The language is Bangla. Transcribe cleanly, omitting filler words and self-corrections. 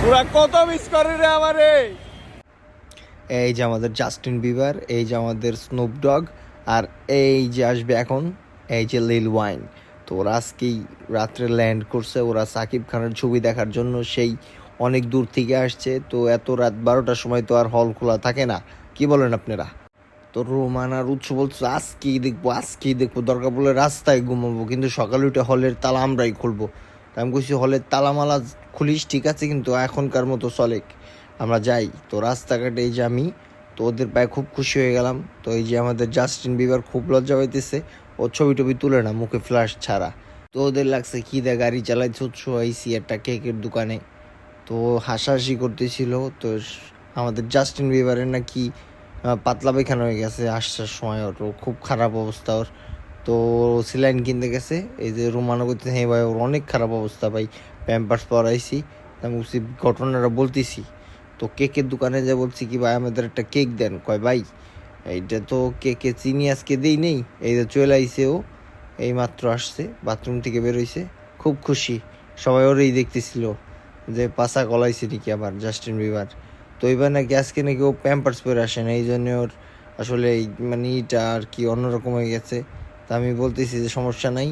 ওরা কত মিস করে রে আমারে। এই যে আমাদের জাস্টিন বিবার, এই যে আমাদের স্নুপ ডগ, আর এই যে আসবে এখন এই যে লিল ওয়াইন। তো ওরা আজকেই রাত্রে ল্যান্ড করছে। ওরা সাকিব খানের ছবি দেখার জন্য সেই অনেক দূর থেকে আসছে। তো এত রাত 12টার সময় তো আর হল খোলা থাকে না, কি বলেন আপনারা? তো রোমান আর উৎস বলছে আজকেই দেখবো, দরকার পড়লে রাস্তায় ঘুমাবো, কিন্তু সকালে উঠে হলের তালা আমরাই খুলবো। তা আমি কইছি হলের তালামালা খুলিস ঠিক আছে, কিন্তু এখনকার মতো চলে আমরা যাই। তো রাস্তাঘাটে এই যে আমি, তো ওদের পায়ে খুব খুশি হয়ে গেলাম। তো এই যে আমাদের জাস্টিন বিবার খুব লজ্জা পাইতেছে, ও ছবি টবি তুলে না, মুখে ফ্ল্যাশ ছাড়া। তো ওদের লাগছে কি দে গাড়ি চালাইছে, উৎস আইসি একটা কেকের দোকানে। তো হাসাহাসি করতেছিল। তো আমাদের জাস্টিন বিবারের নাকি পাতলা পায়খানা হয়ে গেছে আসার সময়, ওর খুব খারাপ অবস্থা ওর। তো স্যালাইন কিনতে গেছে। এই যে রোমানো করতে, হ্যাঁ ভাই ওর অনেক খারাপ অবস্থা ভাই, প্যাম্পার্স পরাইছি। আমি বলছি ঘটনাটা বলতেছি। তো কেকের দোকানে যে বলছি কি ভাই আমাদের একটা কেক দেন, কয় ভাই এইটা তো কেকে চিনি আজকে দিই নেই। এই যে চলে আইছে ও, এই মাত্র আসছে বাথরুম থেকে বেরোইছে, খুব খুশি। সবাই ওরই দেখতেছিল যে পাশা গলাইছে নাকি আবার জাস্টিন বিবার। তো এবার নাকি আজকে নাকি ও প্যাম্পার্স পরে আসে না, এই জন্য ওর আসলে মানে এটা আর কি অন্যরকম হয়ে গেছে। তা আমি বলতেছি যে সমস্যা নাই,